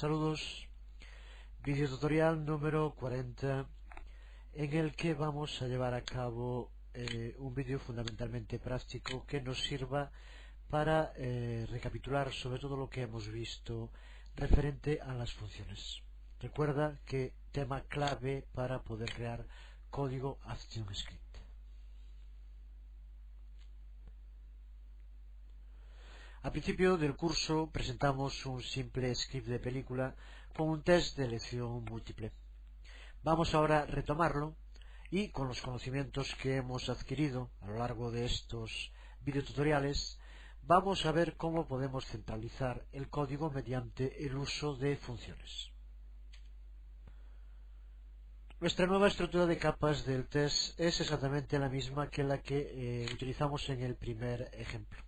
Saludos, vídeo tutorial número 40 en el que vamos a llevar a cabo un vídeo fundamentalmente práctico que nos sirva para recapitular sobre todo lo que hemos visto referente a las funciones. Recuerda que tema clave para poder crear código ActionScript. Al principio del curso presentamos un simple script de película con un test de elección múltiple. Vamos ahora a retomarlo y con los conocimientos que hemos adquirido a lo largo de estos videotutoriales vamos a ver cómo podemos centralizar el código mediante el uso de funciones. Nuestra nueva estructura de capas del test es exactamente la misma que la que utilizamos en el primer ejemplo.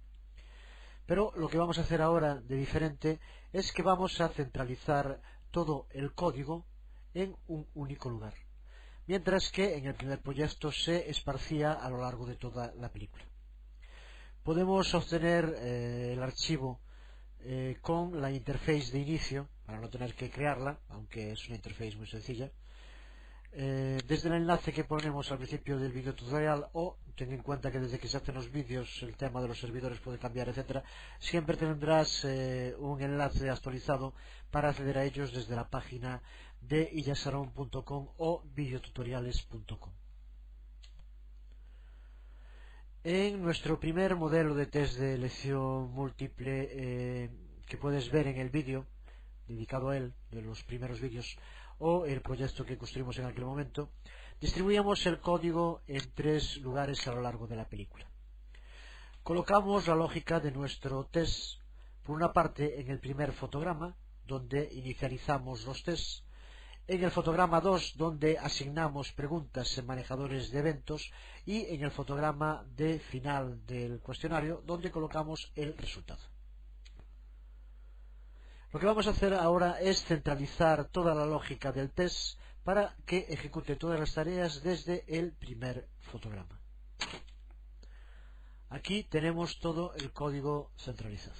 Pero lo que vamos a hacer ahora de diferente es que vamos a centralizar todo el código en un único lugar, mientras que en el primer proyecto se esparcía a lo largo de toda la película. Podemos obtener el archivo con la interface de inicio, para no tener que crearla, aunque es una interface muy sencilla, desde el enlace que ponemos al principio del vídeo tutorial, o ten en cuenta que desde que se hacen los vídeos el tema de los servidores puede cambiar, etcétera. Siempre tendrás un enlace actualizado para acceder a ellos desde la página de illasaron.com o videotutoriales.com. En nuestro primer modelo de test de elección múltiple que puedes ver en el vídeo dedicado a él, de los primeros vídeos, o el proyecto que construimos en aquel momento, distribuíamos el código en tres lugares a lo largo de la película. Colocamos la lógica de nuestro test, por una parte en el primer fotograma, donde inicializamos los tests, en el fotograma 2, donde asignamos preguntas en manejadores de eventos, y en el fotograma de final del cuestionario, donde colocamos el resultado. Lo que vamos a hacer ahora es centralizar toda la lógica del test para que ejecute todas las tareas desde el primer fotograma. Aquí tenemos todo el código centralizado.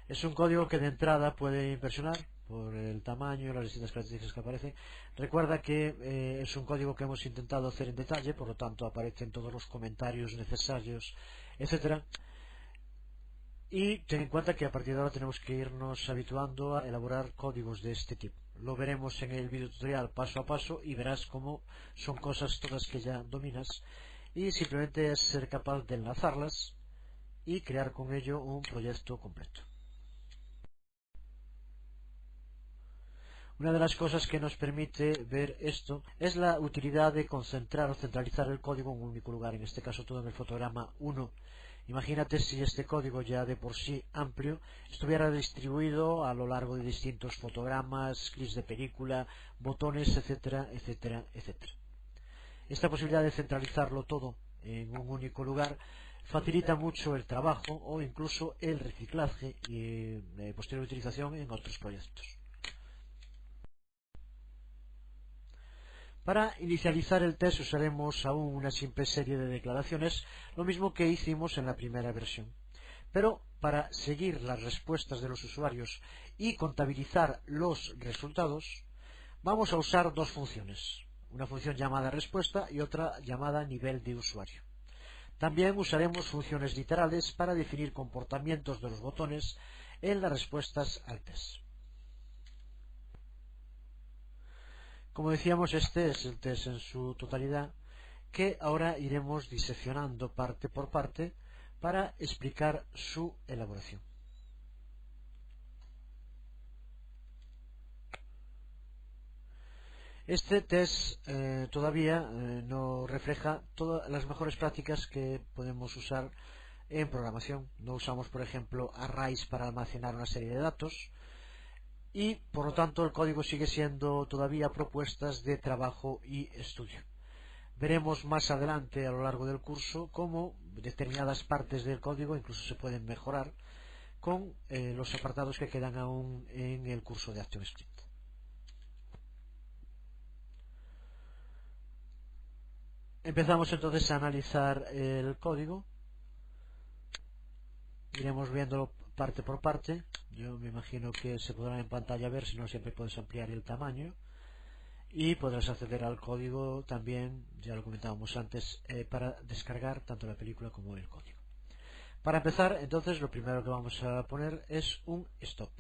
Es un código que de entrada puede impresionar por el tamaño y las distintas características que aparecen. Recuerda que es un código que hemos intentado hacer en detalle, por lo tanto aparecen todos los comentarios necesarios, etcétera. Y ten en cuenta que a partir de ahora tenemos que irnos habituando a elaborar códigos de este tipo. Lo veremos en el video tutorial paso a paso y verás cómo son cosas todas que ya dominas, y simplemente es ser capaz de enlazarlas y crear con ello un proyecto completo. Una de las cosas que nos permite ver esto es la utilidad de concentrar o centralizar el código en un único lugar, en este caso todo en el fotograma 1. Imagínate si este código ya de por sí amplio estuviera distribuido a lo largo de distintos fotogramas, clips de película, botones, etcétera, etcétera, etcétera. Esta posibilidad de centralizarlo todo en un único lugar facilita mucho el trabajo o incluso el reciclaje y posterior utilización en otros proyectos. Para inicializar el test usaremos aún una simple serie de declaraciones, lo mismo que hicimos en la primera versión. Pero para seguir las respuestas de los usuarios y contabilizar los resultados, vamos a usar dos funciones, una función llamada respuesta y otra llamada nivel de usuario. También usaremos funciones literales para definir comportamientos de los botones en las respuestas al test. Como decíamos, este es el test en su totalidad, que ahora iremos diseccionando parte por parte para explicar su elaboración. Este test todavía no refleja todas las mejores prácticas que podemos usar en programación. No usamos, por ejemplo, arrays para almacenar una serie de datos, y por lo tanto el código sigue siendo todavía propuestas de trabajo y estudio. Veremos más adelante a lo largo del curso cómo determinadas partes del código incluso se pueden mejorar con los apartados que quedan aún en el curso de ActionScript. Empezamos entonces a analizar el código. Iremos viéndolo parte por parte. Yo me imagino que se podrá en pantalla ver, si no siempre puedes ampliar el tamaño. Y podrás acceder al código también, ya lo comentábamos antes, para descargar tanto la película como el código. Para empezar, entonces, lo primero que vamos a poner es un stop.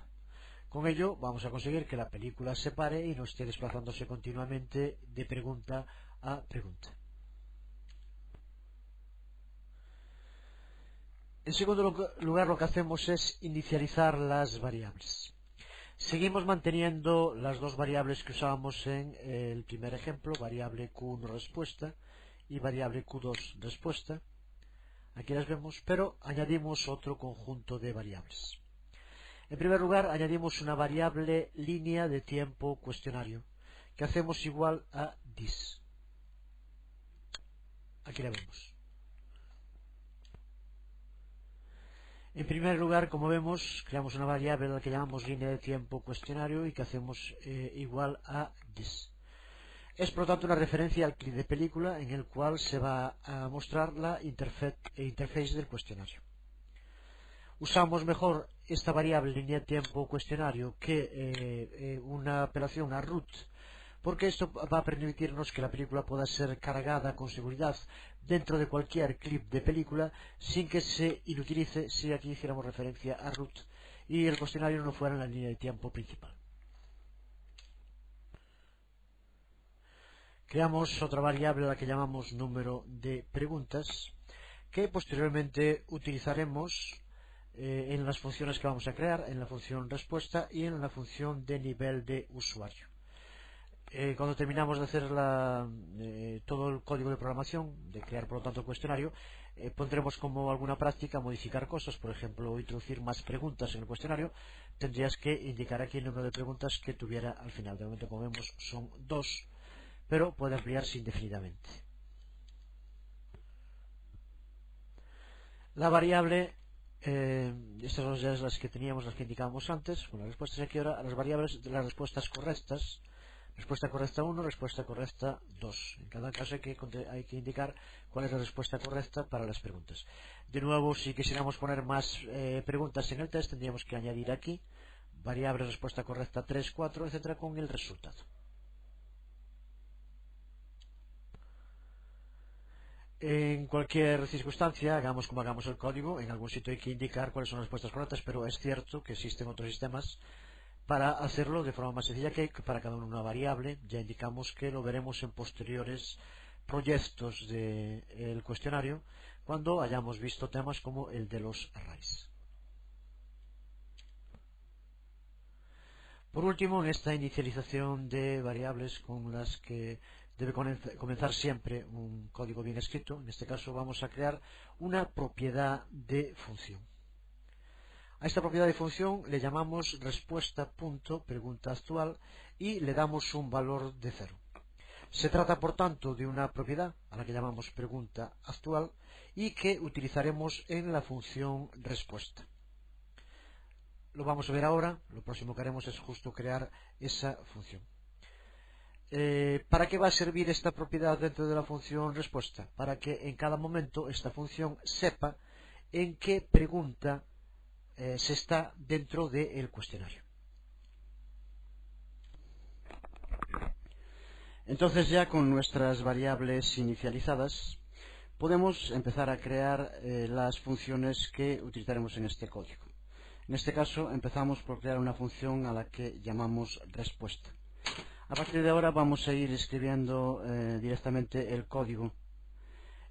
Con ello vamos a conseguir que la película se pare y no esté desplazándose continuamente de pregunta a pregunta. En segundo lugar, lo que hacemos es inicializar las variables. Seguimos manteniendo las dos variables que usábamos en el primer ejemplo, variable Q1 respuesta y variable Q2 respuesta. Aquí las vemos, pero añadimos otro conjunto de variables. En primer lugar, añadimos una variable línea de tiempo cuestionario, que hacemos igual a this. Aquí la vemos. En primer lugar, como vemos, creamos una variable a la que llamamos línea de tiempo cuestionario y que hacemos igual a this. Es por lo tanto una referencia al clip de película en el cual se va a mostrar la interface del cuestionario. Usamos mejor esta variable línea de tiempo cuestionario que una apelación a root, porque esto va a permitirnos que la película pueda ser cargada con seguridad dentro de cualquier clip de película sin que se inutilice si aquí hiciéramos referencia a root y el cuestionario no fuera en la línea de tiempo principal. Creamos otra variable a la que llamamos número de preguntas, que posteriormente utilizaremos en las funciones que vamos a crear, en la función respuesta y en la función de nivel de usuario. Cuando terminamos de hacer todo el código de programación, de crear por lo tanto el cuestionario, pondremos como alguna práctica modificar cosas, por ejemplo, introducir más preguntas en el cuestionario. Tendrías que indicar aquí el número de preguntas que tuviera al final. De momento, como vemos, son 2, pero puede ampliarse indefinidamente. La variable, estas son ya las que teníamos, las que indicábamos antes, con las respuestas. Aquí ahora las variables de las respuestas correctas. Respuesta correcta 1, respuesta correcta 2. En cada caso hay que indicar cuál es la respuesta correcta para las preguntas. De nuevo, si quisiéramos poner más preguntas en el test, tendríamos que añadir aquí variable respuesta correcta 3, 4, etcétera, con el resultado. En cualquier circunstancia, hagamos como hagamos el código, en algún sitio hay que indicar cuáles son las respuestas correctas, pero es cierto que existen otros sistemas para hacerlo de forma más sencilla, que para cada una variable. Ya indicamos que lo veremos en posteriores proyectos del cuestionario, cuando hayamos visto temas como el de los arrays. Por último, en esta inicialización de variables con las que debe comenzar siempre un código bien escrito, en este caso vamos a crear una propiedad de función. A esta propiedad de función le llamamos respuesta.pregunta actual y le damos un valor de 0. Se trata, por tanto, de una propiedad a la que llamamos pregunta actual y que utilizaremos en la función respuesta. Lo vamos a ver ahora. Lo próximo que haremos es justo crear esa función. ¿Para qué va a servir esta propiedad dentro de la función respuesta? Para que en cada momento esta función sepa en qué pregunta se está dentro del cuestionario. Entonces, ya con nuestras variables inicializadas, podemos empezar a crear las funciones que utilizaremos en este código. En este caso, empezamos por crear una función a la que llamamos respuesta. A partir de ahora vamos a ir escribiendo directamente el código.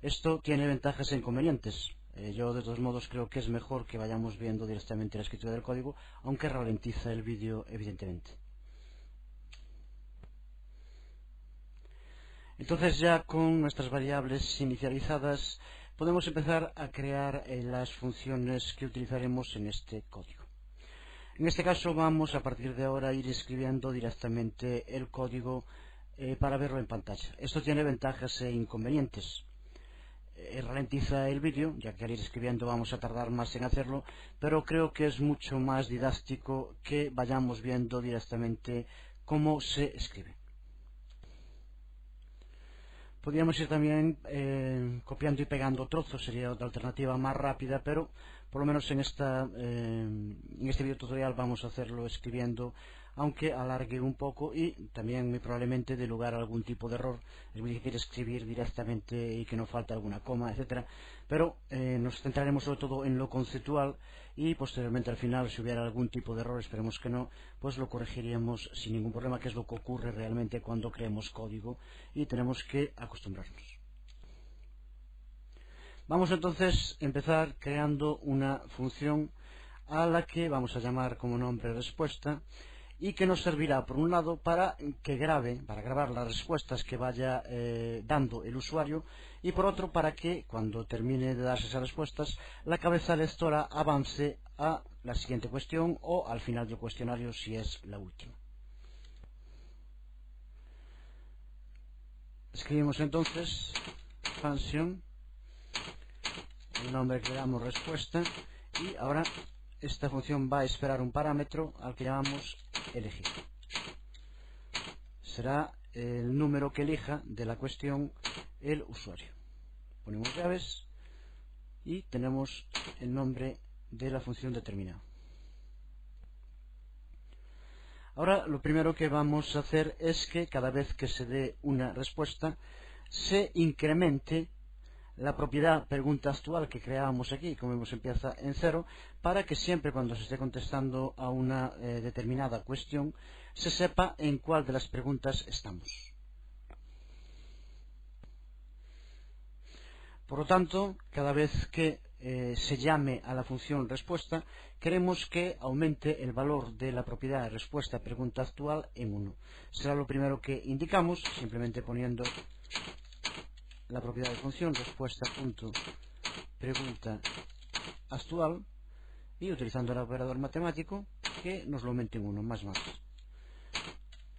Esto tiene ventajas e inconvenientes. Yo de todos modos creo que es mejor que vayamos viendo directamente la escritura del código, aunque ralentiza el vídeo evidentemente. Entonces, ya con nuestras variables inicializadas, podemos empezar a crear las funciones que utilizaremos en este código. En este caso vamos a partir de ahora a ir escribiendo directamente el código para verlo en pantalla. Esto tiene ventajas e inconvenientes. Ralentiza el vídeo, ya que al ir escribiendo vamos a tardar más en hacerlo, pero creo que es mucho más didáctico que vayamos viendo directamente cómo se escribe. Podríamos ir también copiando y pegando trozos, sería otra alternativa más rápida, pero por lo menos en este video tutorial vamos a hacerlo escribiendo, aunque alargue un poco y también muy probablemente dé lugar a algún tipo de error. Es muy difícil escribir directamente y que no falte alguna coma, etcétera. Pero nos centraremos sobre todo en lo conceptual y posteriormente al final, si hubiera algún tipo de error, esperemos que no, pues lo corregiríamos sin ningún problema, que es lo que ocurre realmente cuando creemos código y tenemos que acostumbrarnos. Vamos entonces a empezar creando una función a la que vamos a llamar como nombre respuesta, y que nos servirá por un lado para grabar las respuestas que vaya dando el usuario, y por otro para que cuando termine de darse esas respuestas la cabeza lectora avance a la siguiente cuestión o al final del cuestionario si es la última. Escribimos entonces function, el nombre que le damos respuesta, y ahora esta función va a esperar un parámetro al que llamamos elegir. Será el número que elija de la cuestión el usuario. Ponemos llaves y tenemos el nombre de la función determinado. Ahora lo primero que vamos a hacer es que cada vez que se dé una respuesta se incremente la propiedad pregunta actual que creábamos aquí. Como vemos, empieza en 0, para que siempre cuando se esté contestando a una determinada cuestión se sepa en cuál de las preguntas estamos. Por lo tanto, cada vez que se llame a la función respuesta, queremos que aumente el valor de la propiedad respuesta pregunta actual en 1. Será lo primero que indicamos, simplemente poniendo la propiedad de función respuesta.pregunta actual y utilizando el operador matemático que nos lo aumente en 1, más.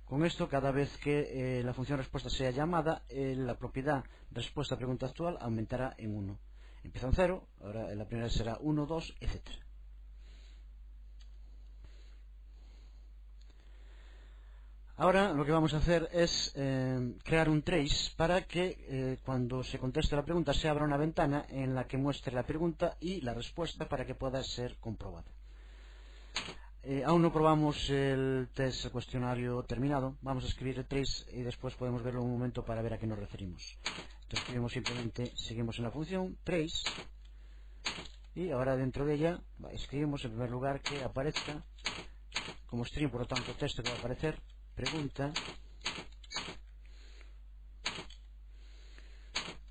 Con esto, cada vez que la función respuesta sea llamada, la propiedad respuesta pregunta actual aumentará en 1. Empieza en 0, ahora la primera será 1, 2, etc. Ahora lo que vamos a hacer es crear un trace para que cuando se conteste la pregunta se abra una ventana en la que muestre la pregunta y la respuesta para que pueda ser comprobada. Aún no probamos el test, el cuestionario terminado. Vamos a escribir el trace y después podemos verlo un momento para ver a qué nos referimos. Entonces escribimos simplemente, seguimos en la función trace y ahora dentro de ella escribimos en primer lugar que aparezca como string, por lo tanto texto que va a aparecer pregunta,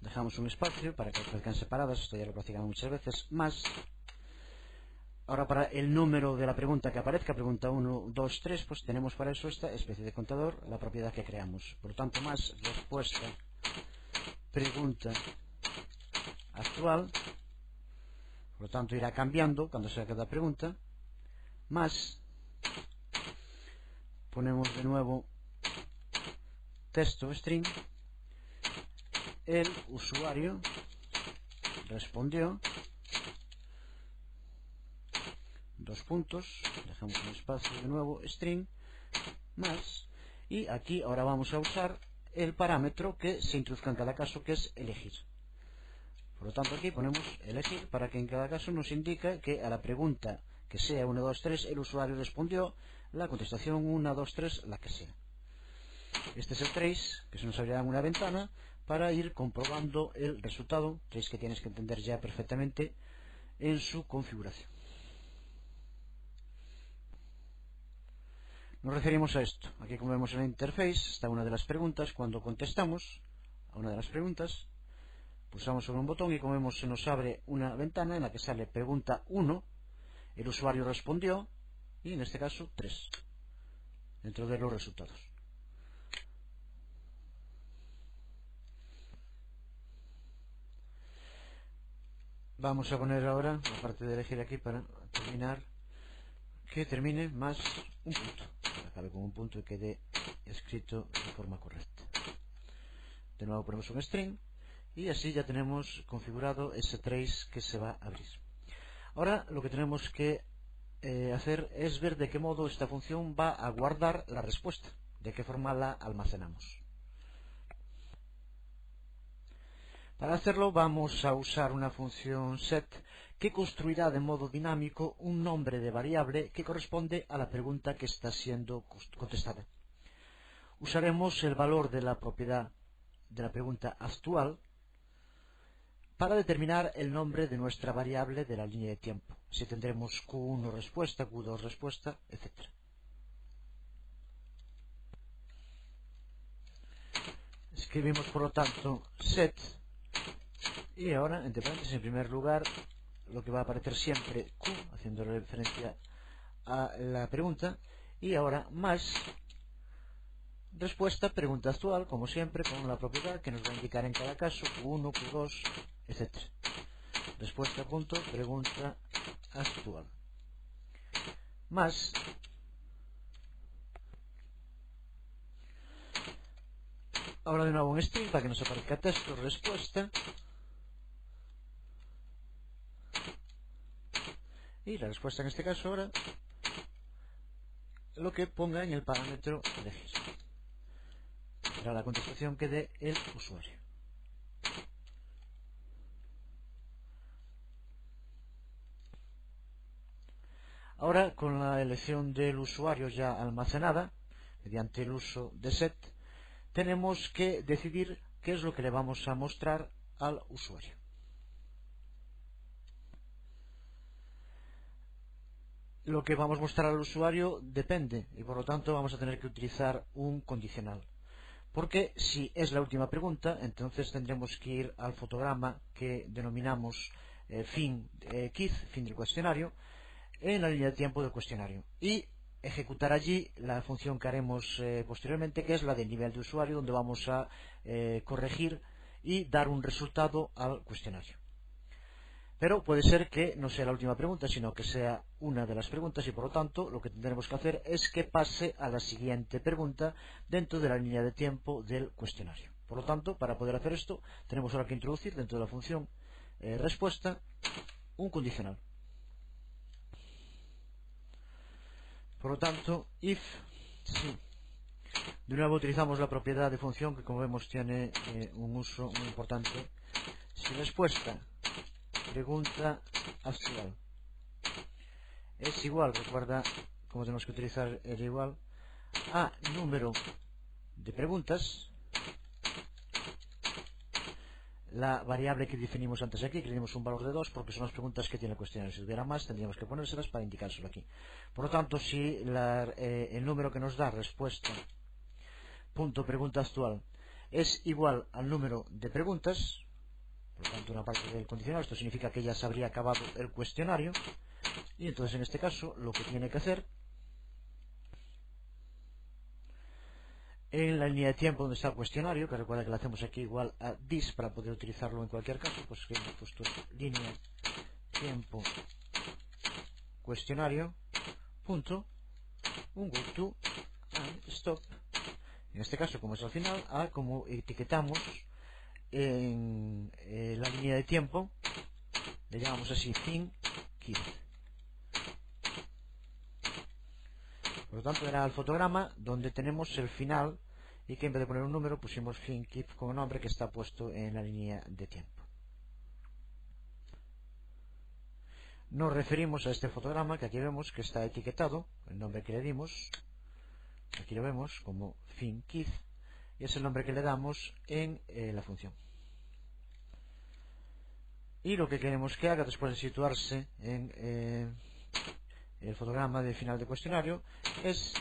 dejamos un espacio para que aparezcan separadas, esto ya lo practicamos muchas veces, más. Ahora para el número de la pregunta que aparezca, pregunta 1, 2, 3, pues tenemos para eso esta especie de contador, la propiedad que creamos. Por lo tanto, más respuesta pregunta actual, por lo tanto irá cambiando cuando sea cada pregunta, más, ponemos de nuevo texto string, el usuario respondió, dos puntos, dejamos un espacio de nuevo, string, más, y aquí ahora vamos a usar el parámetro que se introduzca en cada caso, que es elegir. Por lo tanto, aquí ponemos elegir para que en cada caso nos indique que a la pregunta que sea 1, 2, 3 el usuario respondió, la contestación 1, 2, 3, la que sea. Este es el trace que se nos abrirá en una ventana para ir comprobando el resultado, trace que tienes que entender ya perfectamente en su configuración. Nos referimos a esto. Aquí, como vemos en la interface, está una de las preguntas. Cuando contestamos a una de las preguntas, pulsamos sobre un botón y, como vemos, se nos abre una ventana en la que sale pregunta 1, el usuario respondió, y en este caso 3, dentro de los resultados. Vamos a poner ahora la parte de elegir aquí para terminar, que termine más un punto, acabe con un punto y quede escrito de forma correcta. De nuevo ponemos un string y así ya tenemos configurado ese trace que se va a abrir. Ahora lo que tenemos que hacer es ver de qué modo esta función va a guardar la respuesta, de qué forma la almacenamos. Para hacerlo vamos a usar una función set que construirá de modo dinámico un nombre de variable que corresponde a la pregunta que está siendo contestada. Usaremos el valor de la propiedad de la pregunta actual para determinar el nombre de nuestra variable de la línea de tiempo. Si tendremos Q1 respuesta, Q2 respuesta, etc. Escribimos por lo tanto set y ahora entre paréntesis en primer lugar lo que va a aparecer siempre Q, haciendo referencia a la pregunta, y ahora más respuesta pregunta actual, como siempre, con la propiedad que nos va a indicar en cada caso Q1, Q2, etc. Respuesta punto pregunta actual más ahora de nuevo un string para que nos aparezca texto respuesta y la respuesta en este caso ahora lo que ponga en el parámetro elegir será la contestación que dé el usuario. Ahora, con la elección del usuario ya almacenada, mediante el uso de set, tenemos que decidir qué es lo que le vamos a mostrar al usuario. Lo que vamos a mostrar al usuario depende, y por lo tanto vamos a tener que utilizar un condicional. Porque si es la última pregunta, entonces tendremos que ir al fotograma que denominamos fin del cuestionario, en la línea de tiempo del cuestionario y ejecutar allí la función que haremos posteriormente, que es la del nivel de usuario, donde vamos a corregir y dar un resultado al cuestionario. Pero puede ser que no sea la última pregunta, sino que sea una de las preguntas y por lo tanto lo que tendremos que hacer es que pase a la siguiente pregunta dentro de la línea de tiempo del cuestionario. Por lo tanto, para poder hacer esto, tenemos ahora que introducir dentro de la función respuesta un condicional. Por lo tanto, if sí. De nuevo utilizamos la propiedad de función que, como vemos, tiene un uso muy importante. Si respuesta pregunta actual es igual, recuerda cómo tenemos que utilizar el igual, a número de preguntas, la variable que definimos antes aquí, que le dimos un valor de 2 porque son las preguntas que tiene el cuestionario. Si hubiera más, tendríamos que ponérselas para indicárselo aquí. Por lo tanto, si el número que nos da respuesta punto pregunta actual es igual al número de preguntas, por lo tanto una parte del condicional, esto significa que ya se habría acabado el cuestionario, y entonces en este caso lo que tiene que hacer en la línea de tiempo donde está el cuestionario, que recuerda que lo hacemos aquí igual a this para poder utilizarlo en cualquier caso, pues que hemos puesto línea tiempo cuestionario punto un go to and stop. En este caso, como es al final, a como etiquetamos en la línea de tiempo, le llamamos así fin keep. Por lo tanto, era el fotograma donde tenemos el final y que en vez de poner un número pusimos fin keep como nombre que está puesto en la línea de tiempo. Nos referimos a este fotograma que aquí vemos que está etiquetado, el nombre que le dimos, aquí lo vemos como fin keep, y es el nombre que le damos en la función. Y lo que queremos que haga después de situarse en el fotograma de final de cuestionario es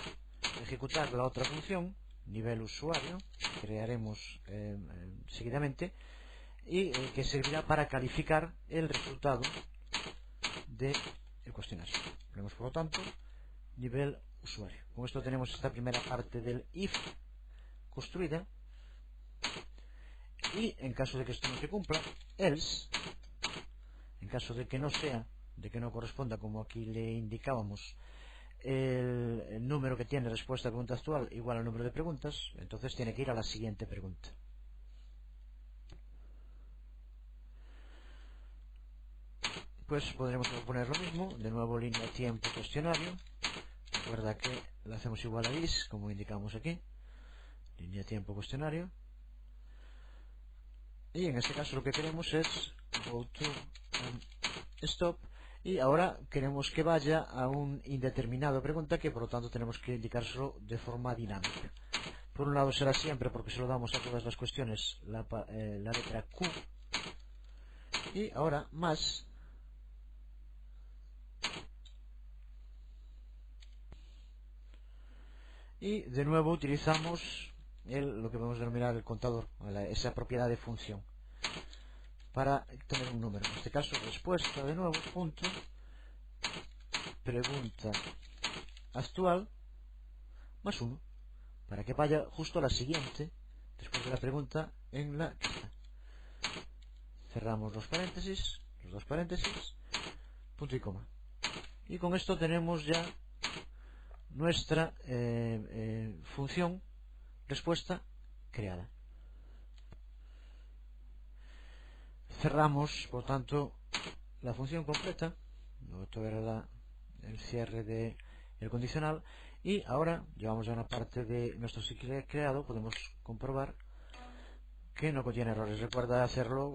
ejecutar la otra función, nivel usuario, que crearemos seguidamente, y que servirá para calificar el resultado del cuestionario. Ponemos por lo tanto nivel usuario. Con esto tenemos esta primera parte del if construida, y en caso de que esto no se cumpla, else, en caso de que no sea, de que no corresponda, como aquí le indicábamos, el número que tiene respuesta a pregunta actual igual al número de preguntas, entonces tiene que ir a la siguiente pregunta. Pues podremos poner lo mismo, de nuevo línea tiempo cuestionario, recuerda que la hacemos igual a is, como indicamos aquí, línea tiempo cuestionario, y en este caso lo que queremos es go to stop, y ahora queremos que vaya a un indeterminado pregunta, que por lo tanto tenemos que indicárselo de forma dinámica. Por un lado será siempre, porque se lo damos a todas las cuestiones, la letra Q, y ahora más, y de nuevo utilizamos lo que podemos denominar el contador, esa propiedad de función, para tener un número. En este caso respuesta de nuevo, punto, pregunta actual, más 1, para que vaya justo a la siguiente, después de la pregunta en la que está. Cerramos los dos paréntesis, punto y coma. Y con esto tenemos ya nuestra función respuesta creada. Cerramos, por tanto, la función completa. Esto era el cierre del condicional. Y ahora llevamos a una parte de nuestro ciclo creado. Podemos comprobar que no contiene errores. Recuerda hacerlo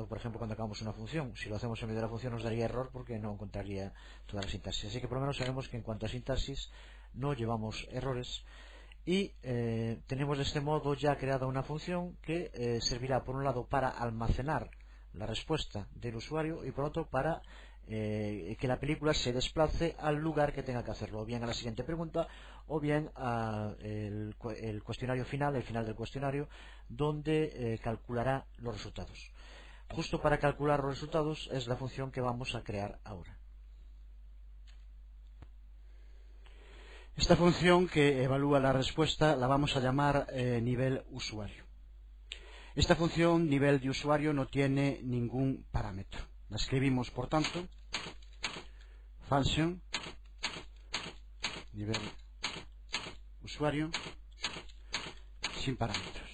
por ejemplo, cuando acabamos una función. Si lo hacemos en medio de la función nos daría error porque no encontraría toda la sintaxis. Así que por lo menos sabemos que en cuanto a sintaxis no llevamos errores. Y tenemos de este modo ya creada una función que servirá por un lado para almacenar la respuesta del usuario y por otro para que la película se desplace al lugar que tenga que hacerlo, o bien a la siguiente pregunta o bien al cuestionario final, el final del cuestionario, donde calculará los resultados. Justo para calcular los resultados es la función que vamos a crear ahora. Esta función que evalúa la respuesta la vamos a llamar nivel usuario. Esta función nivel de usuario no tiene ningún parámetro. La escribimos, por tanto, function nivel usuario sin parámetros.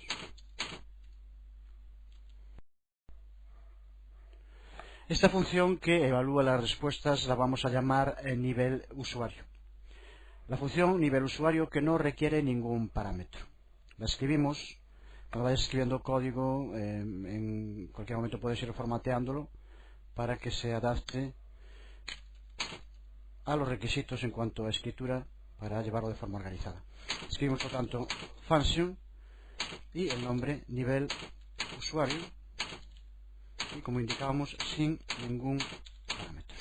Esta función que evalúa las respuestas la vamos a llamar nivel usuario. La función nivel usuario que no requiere ningún parámetro. La escribimos, cuando vayas escribiendo código, en cualquier momento puedes ir formateándolo para que se adapte a los requisitos en cuanto a escritura para llevarlo de forma organizada. Escribimos, por tanto, function y el nombre nivel usuario, y como indicábamos, sin ningún parámetro.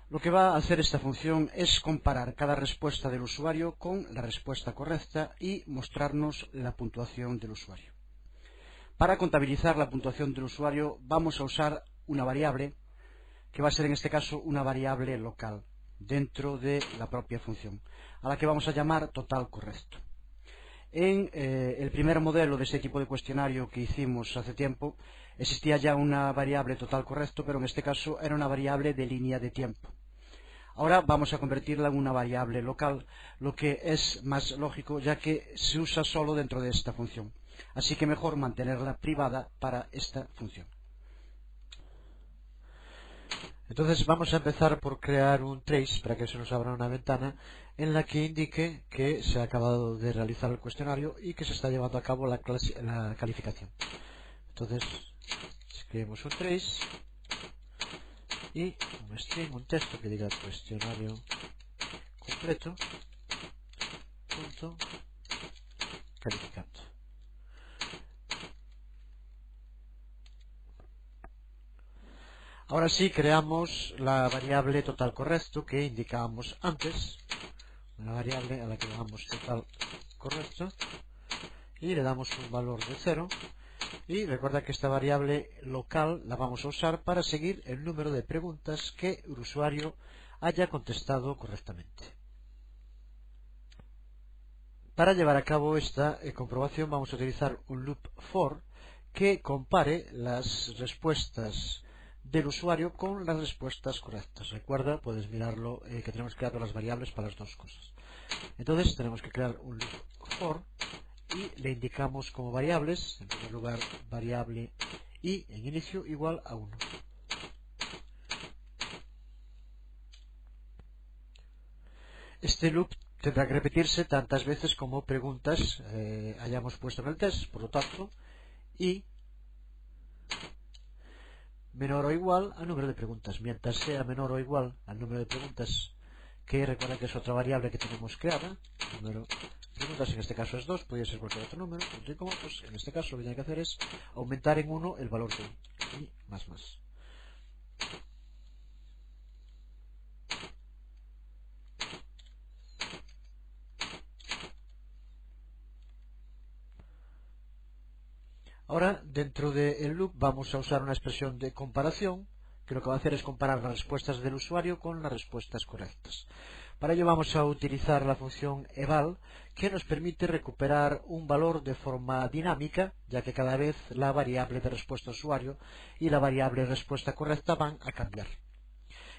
Lo que va a hacer esta función es comparar cada respuesta del usuario con la respuesta correcta y mostrarnos la puntuación del usuario. Para contabilizar la puntuación del usuario vamos a usar una variable que va a ser en este caso una variable local dentro de la propia función, a la que vamos a llamar total correcto. En el primer modelo de este tipo de cuestionario que hicimos hace tiempo existía ya una variable total correcto, pero en este caso era una variable de línea de tiempo. Ahora vamos a convertirla en una variable local, lo que es más lógico ya que se usa solo dentro de esta función. Así que mejor mantenerla privada para esta función. Entonces vamos a empezar por crear un trace para que se nos abra una ventana en la que indique que se ha acabado de realizar el cuestionario y que se está llevando a cabo la calificación. Entonces escribimos un trace y un string, un texto que diga cuestionario completo punto calificando. Ahora sí creamos la variable total correcto que indicábamos antes, una variable a la que le damos total correcto y le damos un valor de 0. Y recuerda que esta variable local la vamos a usar para seguir el número de preguntas que el usuario haya contestado correctamente. Para llevar a cabo esta comprobación vamos a utilizar un loop for que compare las respuestas del usuario con las respuestas correctas. Recuerda, puedes mirarlo, que tenemos que crear las variables para las dos cosas. Entonces tenemos que crear un loop for y le indicamos como variables, en primer lugar variable i en inicio igual a 1. Este loop tendrá que repetirse tantas veces como preguntas hayamos puesto en el test. Por lo tanto, y menor o igual al número de preguntas. Mientras sea menor o igual al número de preguntas, que recuerda que es otra variable que tenemos creada, número de preguntas en este caso es 2, podría ser cualquier otro número, punto y coma, pues en este caso lo que tiene que hacer es aumentar en 1 el valor de y más. Ahora, dentro del loop vamos a usar una expresión de comparación, que lo que va a hacer es comparar las respuestas del usuario con las respuestas correctas. Para ello vamos a utilizar la función eval, que nos permite recuperar un valor de forma dinámica, ya que cada vez la variable de respuesta usuario y la variable de respuesta correcta van a cambiar.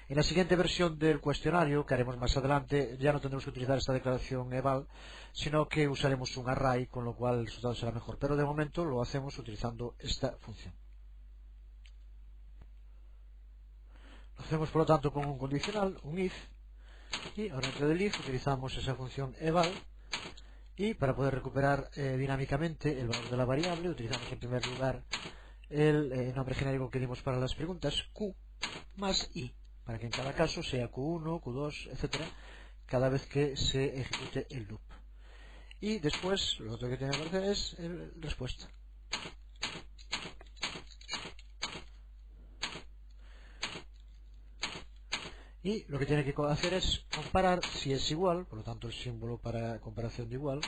En la siguiente versión del cuestionario, que haremos más adelante, ya no tendremos que utilizar esta declaración eval, sino que usaremos un array, con lo cual el resultado será mejor. Pero de momento lo hacemos utilizando esta función. Lo hacemos por lo tanto con un condicional, un if, y ahora dentro del if utilizamos esa función eval, y para poder recuperar dinámicamente el valor de la variable, utilizamos en primer lugar el nombre genérico que dimos para las preguntas, q más i, para que en cada caso sea q1, q2, etcétera, cada vez que se ejecute el loop. Y después lo otro que tiene que hacer es la respuesta. Y lo que tiene que hacer es comparar si es igual, por lo tanto el símbolo para comparación de igual,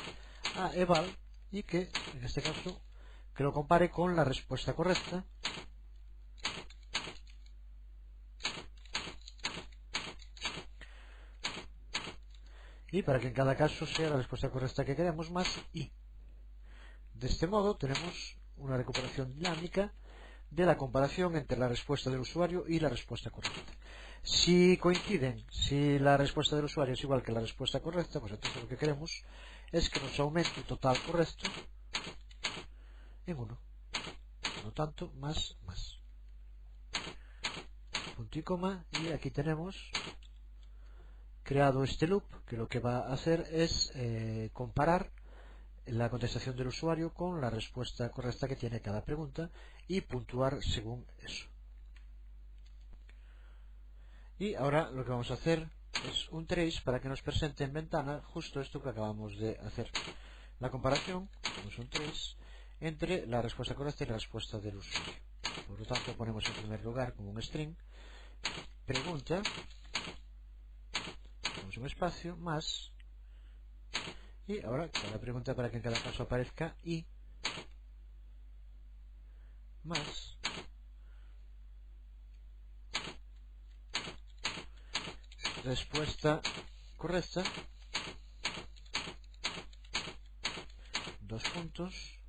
a eval, y que en este caso que lo compare con la respuesta correcta. Y para que en cada caso sea la respuesta correcta que queremos más i. De este modo tenemos una recuperación dinámica de la comparación entre la respuesta del usuario y la respuesta correcta. Si coinciden, si la respuesta del usuario es igual que la respuesta correcta, pues entonces lo que queremos es que nos aumente el total correcto en 1. Por lo tanto, más. Punto y coma, y aquí tenemos creado este loop que lo que va a hacer es comparar la contestación del usuario con la respuesta correcta que tiene cada pregunta y puntuar según eso. Y ahora lo que vamos a hacer es un trace para que nos presente en ventana justo esto que acabamos de hacer. La comparación, tenemos un trace entre la respuesta correcta y la respuesta del usuario. Por lo tanto, ponemos en primer lugar como un string pregunta, ponemos un espacio, más, y ahora cada pregunta para que en cada caso aparezca y más respuesta correcta, dos puntos,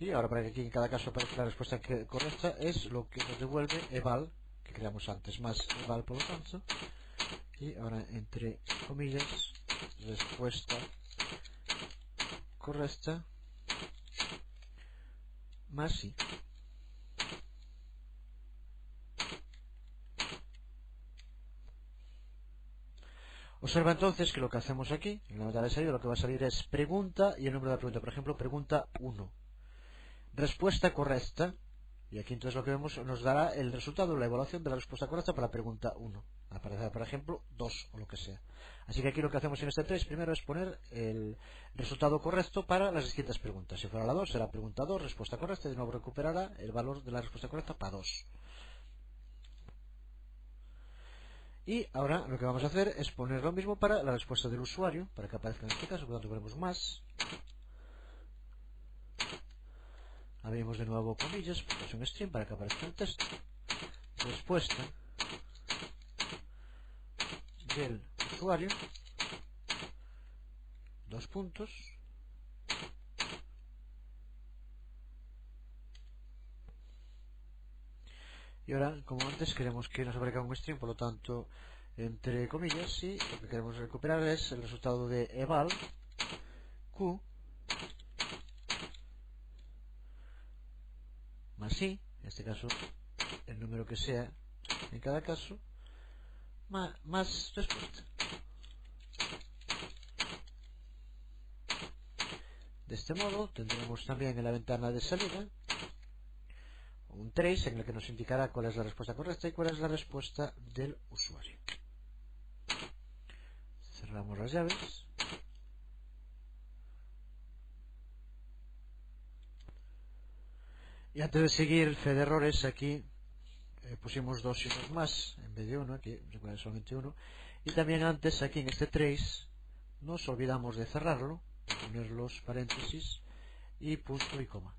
y ahora para que aquí en cada caso aparezca la respuesta correcta es lo que nos devuelve eval, que creamos antes, más eval por lo tanto, y ahora entre comillas respuesta correcta más sí. Observa entonces que lo que hacemos aquí, en la ventana de salida, lo que va a salir es pregunta y el número de la pregunta. Por ejemplo, pregunta 1. Respuesta correcta, y aquí entonces lo que vemos nos dará el resultado, la evaluación de la respuesta correcta para la pregunta 1. Aparecerá, por ejemplo, 2 o lo que sea. Así que aquí lo que hacemos en este test primero es poner el resultado correcto para las distintas preguntas. Si fuera la 2, será pregunta 2, respuesta correcta, y de nuevo recuperará el valor de la respuesta correcta para 2. Y ahora lo que vamos a hacer es poner lo mismo para la respuesta del usuario, para que aparezca en este caso, por lo tanto ponemos más. Abrimos de nuevo comillas, ponemos un string para que aparezca el texto. Respuesta del usuario, dos puntos. Y ahora, como antes, queremos que nos aparezca un string, por lo tanto, entre comillas, y lo que queremos recuperar es el resultado de eval q más i, en este caso el número que sea en cada caso, más respuesta. De este modo tendremos también en la ventana de salida un trace en el que nos indicará cuál es la respuesta correcta y cuál es la respuesta del usuario. Cerramos las llaves. Y antes de seguir fe de errores, aquí pusimos 2 signos más en vez de 1, aquí recuerden solamente 1. Y también antes, aquí en este trace, nos olvidamos de cerrarlo, de poner los paréntesis y punto y coma.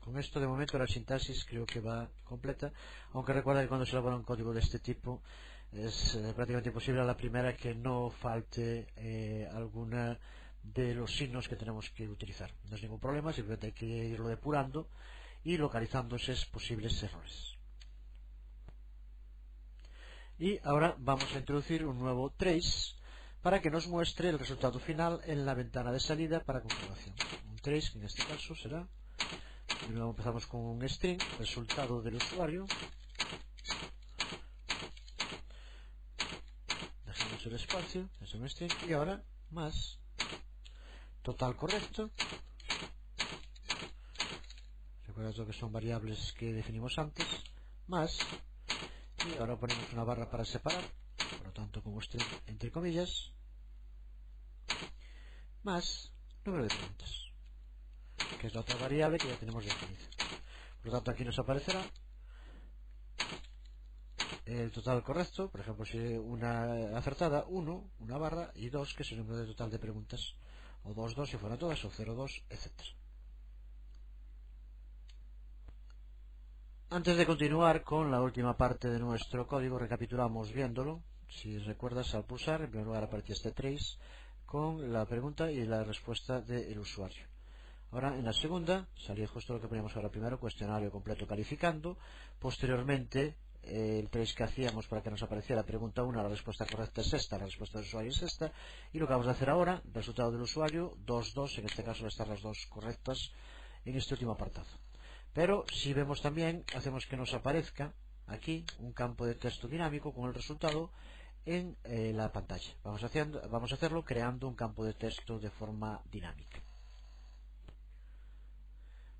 Con esto de momento la sintaxis creo que va completa, aunque recuerda que cuando se elabora un código de este tipo es prácticamente imposible a la primera que no falte alguna de los signos que tenemos que utilizar. No es ningún problema, simplemente hay que irlo depurando y localizando esos posibles errores. Y ahora vamos a introducir un nuevo trace para que nos muestre el resultado final en la ventana de salida para comprobación. Un trace que en este caso será, primero empezamos con un string, resultado del usuario, dejamos el espacio, es un string, y ahora más total correcto. Recuerda que son variables que definimos antes, más, y ahora ponemos una barra para separar, por lo tanto como string entre comillas, más número de preguntas, que es la otra variable que ya tenemos definida. Por lo tanto aquí nos aparecerá el total correcto, por ejemplo si una acertada, 1, una barra, y 2 que es el número de total de preguntas, o 2 si fueran todas, o 0,2, etc. Antes de continuar con la última parte de nuestro código, recapitulamos viéndolo. Si recuerdas, al pulsar, en primer lugar aparecía este trace con la pregunta y la respuesta del usuario. Ahora en la segunda salía justo lo que poníamos ahora primero, cuestionario completo calificando. Posteriormente el trace que hacíamos para que nos apareciera pregunta 1, la respuesta correcta es esta, la respuesta del usuario es esta, y lo que vamos a hacer ahora, resultado del usuario, 2, 2, en este caso están las dos correctas en este último apartado. Pero si vemos también, hacemos que nos aparezca aquí un campo de texto dinámico con el resultado en la pantalla. Vamos a hacerlo creando un campo de texto de forma dinámica.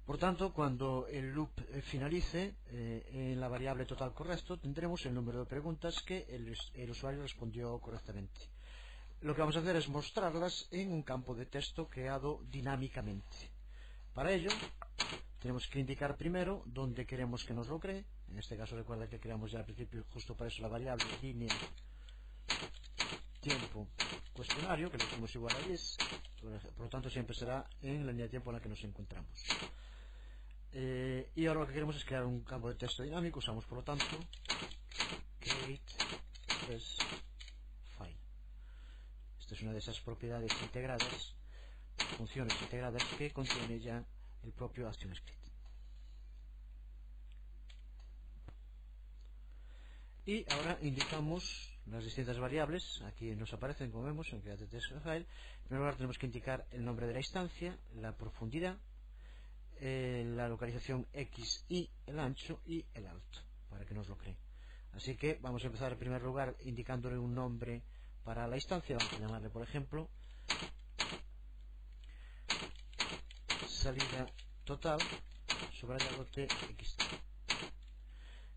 Por tanto, cuando el loop finalice en la variable total correcto, tendremos el número de preguntas que el usuario respondió correctamente. Lo que vamos a hacer es mostrarlas en un campo de texto creado dinámicamente. Para ello, tenemos que indicar primero dónde queremos que nos lo cree. En este caso recuerda que creamos ya al principio justo para eso la variable línea tiempo cuestionario, que lo hicimos igual a 10. Por lo tanto siempre será en la línea de tiempo en la que nos encontramos. Y ahora lo que queremos es crear un campo de texto dinámico. Usamos por lo tanto create file. Esta es una de esas propiedades integradas, funciones integradas que contiene ya el propio ActionScript. Y ahora indicamos las distintas variables. Aquí nos aparecen, como vemos, en create text file. En primer lugar tenemos que indicar el nombre de la instancia, la profundidad, la localización X y el ancho y el alto, para que nos lo cree. Así que vamos a empezar en primer lugar indicándole un nombre para la instancia. Vamos a llamarle, por ejemplo, salida total subrayado txt.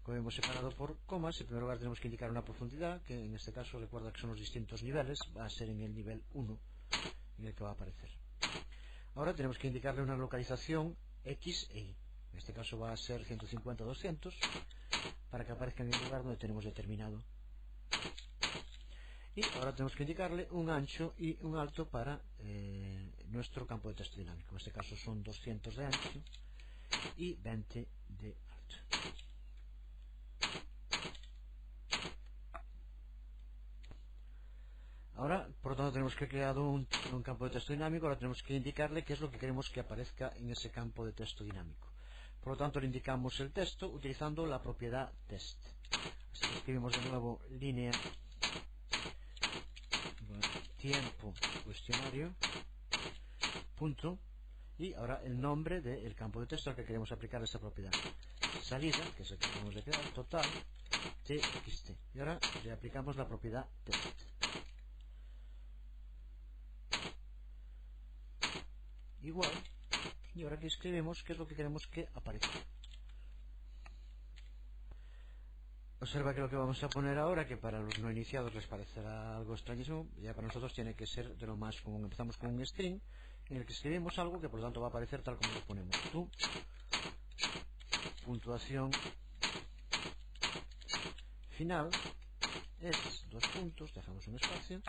Como hemos separado por comas, en primer lugar tenemos que indicar una profundidad, que en este caso recuerda que son los distintos niveles, va a ser en el nivel 1 en el que va a aparecer. Ahora tenemos que indicarle una localización X e Y. En este caso va a ser 150-200 para que aparezca en el lugar donde tenemos determinado. Y ahora tenemos que indicarle un ancho y un alto para nuestro campo de texto dinámico. En este caso son 200 de ancho y 20 de alto. Ahora, por lo tanto, tenemos que crear un campo de texto dinámico. Ahora tenemos que indicarle qué es lo que queremos que aparezca en ese campo de texto dinámico. Por lo tanto, le indicamos el texto utilizando la propiedad test. Así que escribimos de nuevo línea tiempo cuestionario punto, y ahora el nombre del campo de texto al que queremos aplicar esa propiedad. Salida, que es el que queremos de crear, total txt. Y ahora le aplicamos la propiedad test. igual, y ahora aquí escribimos qué es lo que queremos que aparezca. Observa que lo que vamos a poner ahora, que para los no iniciados les parecerá algo extrañísimo, ya para nosotros tiene que ser de lo más común. Empezamos con un string en el que escribimos algo que por lo tanto va a aparecer tal como lo ponemos. Tu puntuación final es dos puntos, dejamos un espacio,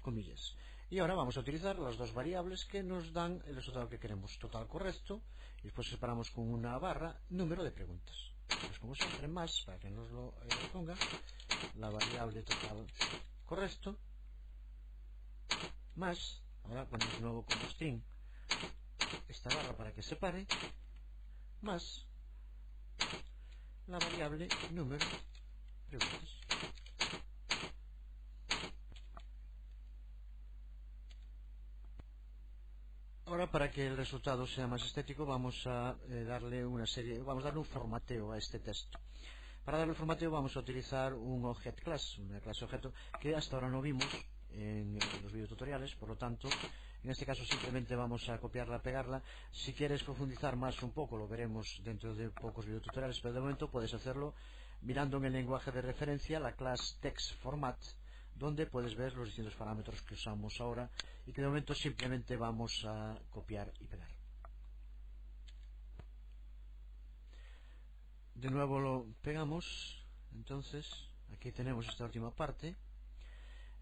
comillas. Y ahora vamos a utilizar las dos variables que nos dan el resultado que queremos, total correcto, y después separamos con una barra número de preguntas. Pues como siempre, más, para que nos lo ponga, la variable total correcto, más, ahora ponemos de nuevo como string esta barra para que separe, más la variable número de preguntas. Ahora, para que el resultado sea más estético, vamos a darle un formateo a este texto. Para darle formateo vamos a utilizar un object class, una clase objeto que hasta ahora no vimos en los videotutoriales, por lo tanto, en este caso simplemente vamos a copiarla, pegarla. Si quieres profundizar más un poco, lo veremos dentro de pocos videotutoriales, pero de momento puedes hacerlo mirando en el lenguaje de referencia la clase textFormat, donde puedes ver los distintos parámetros que usamos ahora y que de momento simplemente vamos a copiar y pegar. De nuevo lo pegamos, entonces aquí tenemos esta última parte.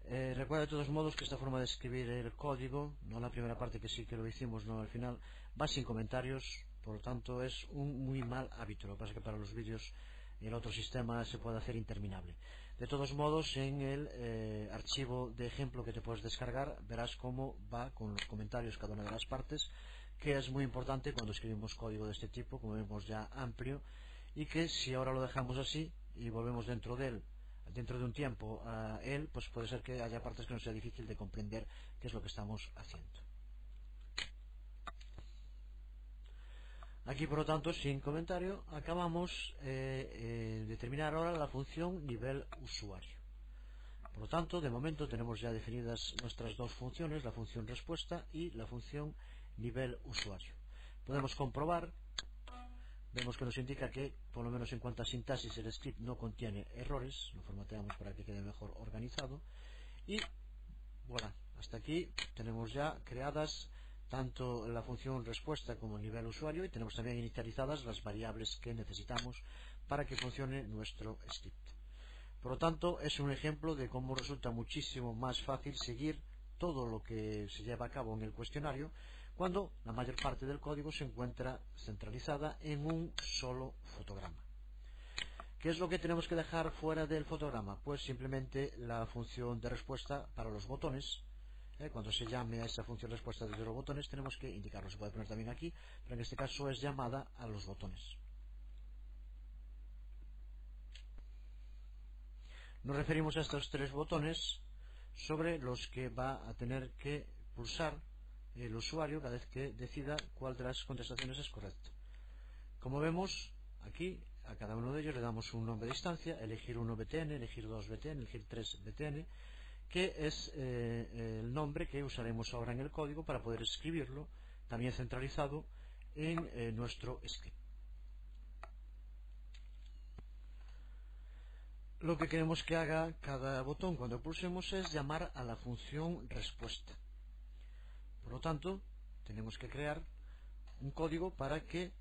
Recuerda de todos modos que esta forma de escribir el código, no la primera parte que sí que lo hicimos, no al final, va sin comentarios, por lo tanto es un muy mal hábito. Lo que pasa es que para los vídeos el otro sistema se puede hacer interminable. De todos modos, en el archivo de ejemplo que te puedes descargar verás cómo va con los comentarios cada una de las partes, que es muy importante cuando escribimos código de este tipo, como vemos ya amplio, y que si ahora lo dejamos así y volvemos dentro de un tiempo a él, pues puede ser que haya partes que nos sea difícil de comprender qué es lo que estamos haciendo. Aquí, por lo tanto, sin comentario, acabamos de terminar ahora la función nivel usuario. Por lo tanto, de momento tenemos ya definidas nuestras dos funciones, la función respuesta y la función nivel usuario. Podemos comprobar, vemos que nos indica que, por lo menos en cuanto a sintaxis, el script no contiene errores. Lo formateamos para que quede mejor organizado. Y voilà, hasta aquí tenemos ya creadas tanto la función respuesta como el nivel usuario, y tenemos también inicializadas las variables que necesitamos para que funcione nuestro script. Por lo tanto, es un ejemplo de cómo resulta muchísimo más fácil seguir todo lo que se lleva a cabo en el cuestionario cuando la mayor parte del código se encuentra centralizada en un solo fotograma. ¿Qué es lo que tenemos que dejar fuera del fotograma? Pues simplemente la función de respuesta para los botones. Cuando se llame a esa función respuesta desde los botones tenemos que indicarlo. Se puede poner también aquí, pero en este caso es llamada a los botones. Nos referimos a estos tres botones sobre los que va a tener que pulsar el usuario cada vez que decida cuál de las contestaciones es correcta. Como vemos aquí, a cada uno de ellos le damos un nombre de instancia: elegir 1 btn, elegir 2 btn, elegir 3 btn, que es el nombre que usaremos ahora en el código para poder escribirlo también centralizado en nuestro script. Lo que queremos que haga cada botón cuando pulsemos es llamar a la función respuesta. Por lo tanto, tenemos que crear un código para que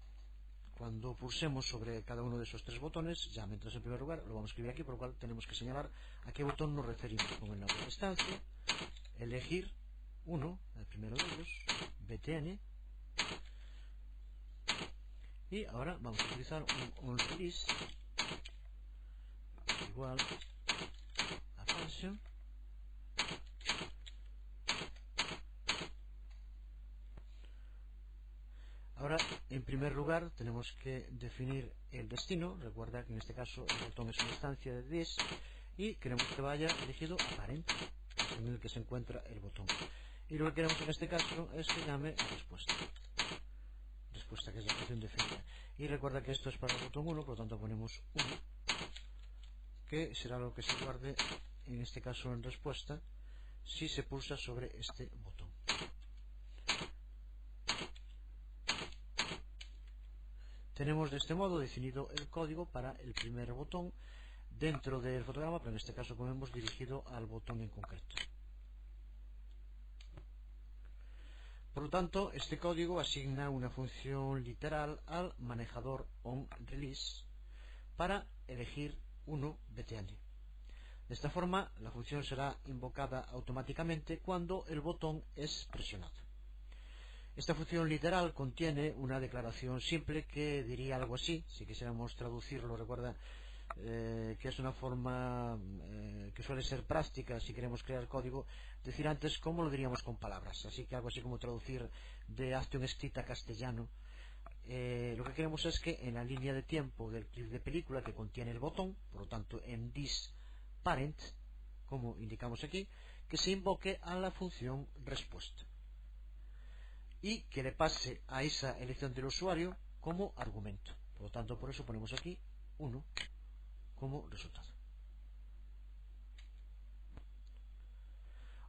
cuando pulsemos sobre cada uno de esos tres botones llame. Entonces, en primer lugar, lo vamos a escribir aquí, por lo cual tenemos que señalar a qué botón nos referimos con el nombre de instancia: elegir 1, el primero de ellos, btn, y ahora vamos a utilizar un onRelease igual a function Ahora, en primer lugar, tenemos que definir el destino. Recuerda que en este caso el botón es una instancia de this y queremos que vaya dirigido a parent, en el que se encuentra el botón. Y lo que queremos en este caso es que llame a respuesta. Respuesta, que es la función definida. Y recuerda que esto es para el botón 1, por lo tanto ponemos 1, que será lo que se guarde, en este caso en respuesta, si se pulsa sobre este botón. Tenemos de este modo definido el código para el primer botón dentro del fotograma, pero en este caso, como vemos, dirigido al botón en concreto. Por lo tanto, este código asigna una función literal al manejador onRelease para elegir uno BTN. De esta forma, la función será invocada automáticamente cuando el botón es presionado. Esta función literal contiene una declaración simple que diría algo así. Si quisiéramos traducirlo, recuerda que es una forma que suele ser práctica si queremos crear código, decir antes cómo lo diríamos con palabras. Así que algo así como traducir de acción escrita a castellano. Lo que queremos es que en la línea de tiempo del clip de película que contiene el botón, por lo tanto en this parent, como indicamos aquí, que se invoque a la función respuesta y que le pase a esa elección del usuario como argumento. Por lo tanto, por eso ponemos aquí 1 como resultado.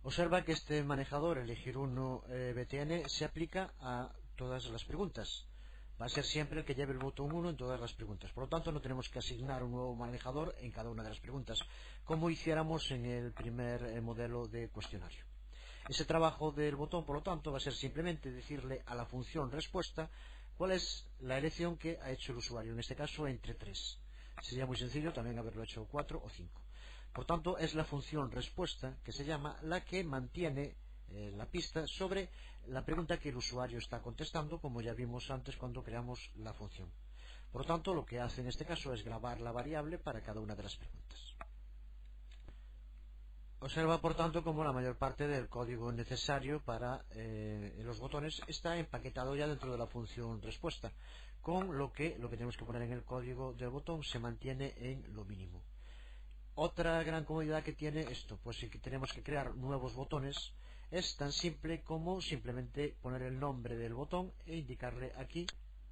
Observa que este manejador elegir uno BTN se aplica a todas las preguntas. Va a ser siempre el que lleve el botón 1 en todas las preguntas. Por lo tanto, no tenemos que asignar un nuevo manejador en cada una de las preguntas, como hiciéramos en el primer modelo de cuestionario. Ese trabajo del botón, por lo tanto, va a ser simplemente decirle a la función respuesta cuál es la elección que ha hecho el usuario, en este caso entre 3. Sería muy sencillo también haberlo hecho 4 o 5. Por tanto, es la función respuesta que se llama la que mantiene la pista sobre la pregunta que el usuario está contestando, como ya vimos antes cuando creamos la función. Por lo tanto, lo que hace en este caso es grabar la variable para cada una de las preguntas. Observa, por tanto, como la mayor parte del código necesario para los botones está empaquetado ya dentro de la función respuesta, con lo que tenemos que poner en el código del botón se mantiene en lo mínimo. Otra gran comodidad que tiene esto, pues si tenemos que crear nuevos botones, es tan simple como simplemente poner el nombre del botón e indicarle aquí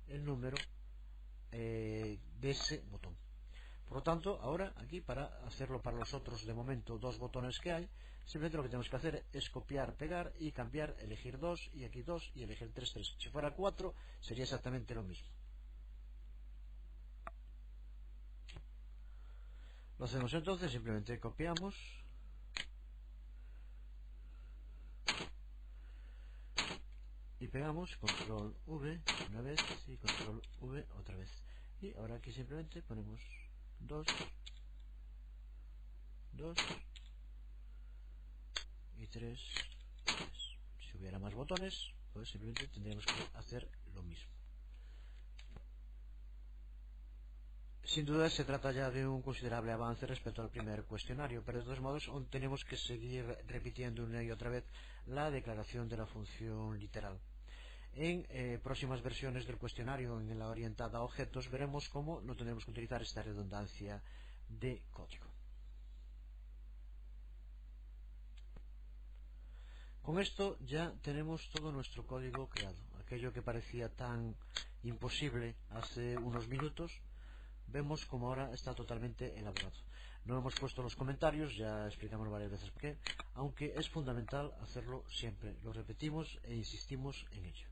el número de ese botón. Por lo tanto, ahora aquí para hacerlo para los otros de momento 2 botones que hay, simplemente lo que tenemos que hacer es copiar, pegar y cambiar, elegir 2 y aquí 2 y elegir 3, 3. Si fuera 4 sería exactamente lo mismo. Lo hacemos entonces, simplemente copiamos y pegamos, control V una vez y control V otra vez. Y ahora aquí simplemente ponemos 2, 2 y 3, 3. Si hubiera más botones, pues simplemente tendríamos que hacer lo mismo. Sin duda se trata ya de un considerable avance respecto al primer cuestionario, pero de todos modos aún tenemos que seguir repitiendo una y otra vez la declaración de la función literal. En próximas versiones del cuestionario, en la orientada a objetos, veremos cómo no tendremos que utilizar esta redundancia de código. Con esto ya tenemos todo nuestro código creado. Aquello que parecía tan imposible hace unos minutos, vemos como ahora está totalmente elaborado. No hemos puesto los comentarios, ya explicamos varias veces por qué, aunque es fundamental hacerlo siempre. Lo repetimos e insistimos en ello.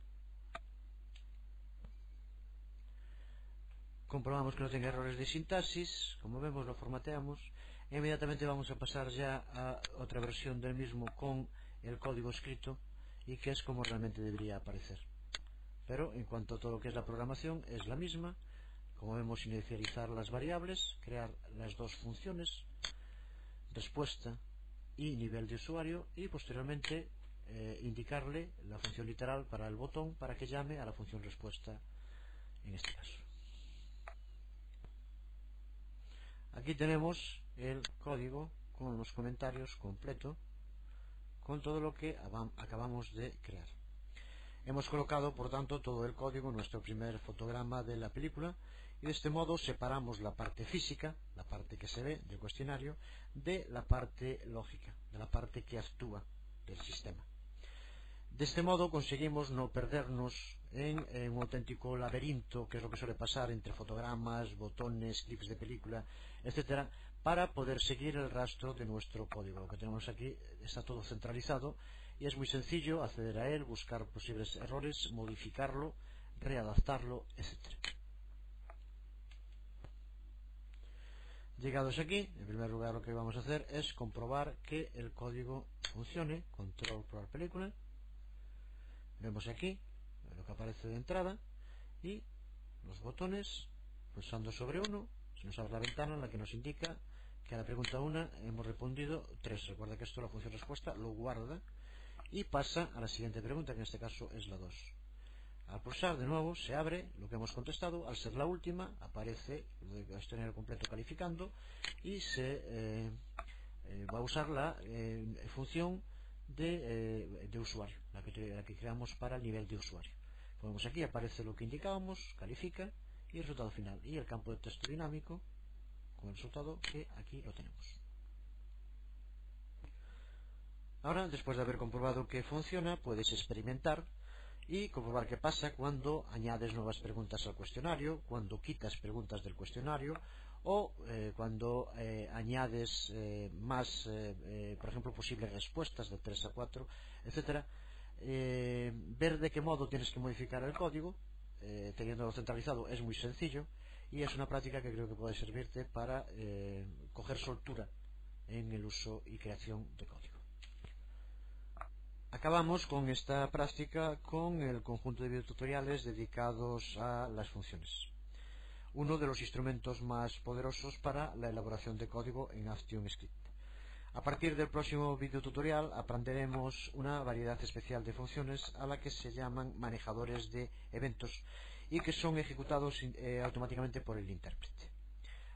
Comprobamos que no tenga errores de sintaxis, como vemos lo formateamos e inmediatamente vamos a pasar ya a otra versión del mismo con el código escrito y que es como realmente debería aparecer. Pero en cuanto a todo lo que es la programación es la misma. Como vemos, inicializar las variables, crear las dos funciones, respuesta y nivel de usuario, y posteriormente indicarle la función literal para el botón para que llame a la función respuesta en este caso. Aquí tenemos el código con los comentarios completo, con todo lo que acabamos de crear. Hemos colocado, por tanto, todo el código en nuestro primer fotograma de la película y de este modo separamos la parte física, la parte que se ve del cuestionario, de la parte lógica, de la parte que actúa del sistema. De este modo conseguimos no perdernos en un auténtico laberinto, que es lo que suele pasar entre fotogramas, botones, clips de película, etcétera, para poder seguir el rastro de nuestro código. Lo que tenemos aquí está todo centralizado y es muy sencillo acceder a él, buscar posibles errores, modificarlo, readaptarlo, etcétera. Llegados aquí, en primer lugar lo que vamos a hacer es comprobar que el código funcione. Control probar película. Vemos aquí lo que aparece de entrada y los botones. Pulsando sobre uno se nos abre la ventana en la que nos indica que a la pregunta 1 hemos respondido 3. Recuerda que esto, la función respuesta, lo guarda y pasa a la siguiente pregunta, que en este caso es la 2. Al pulsar de nuevo se abre lo que hemos contestado. Al ser la última aparece el cuestionario completo calificando y se va a usar la función de usuario, la que creamos para el nivel de usuario. Ponemos aquí, aparece lo que indicábamos, califica y el resultado final, y el campo de texto dinámico con el resultado que aquí lo tenemos. Ahora, después de haber comprobado que funciona, puedes experimentar y comprobar qué pasa cuando añades nuevas preguntas al cuestionario, cuando quitas preguntas del cuestionario o cuando añades más, por ejemplo, posibles respuestas de 3 a 4, etcétera. Ver de qué modo tienes que modificar el código. Teniéndolo centralizado es muy sencillo y es una práctica que creo que puede servirte para coger soltura en el uso y creación de código. Acabamos con esta práctica con el conjunto de videotutoriales dedicados a las funciones, uno de los instrumentos más poderosos para la elaboración de código en ActionScript. A partir del próximo videotutorial aprenderemos una variedad especial de funciones a la que se llaman manejadores de eventos y que son ejecutados automáticamente por el intérprete.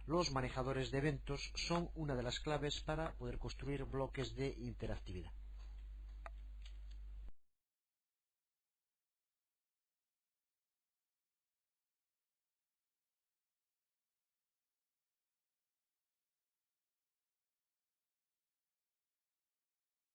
Los manejadores de eventos son una de las claves para poder construir bloques de interactividad.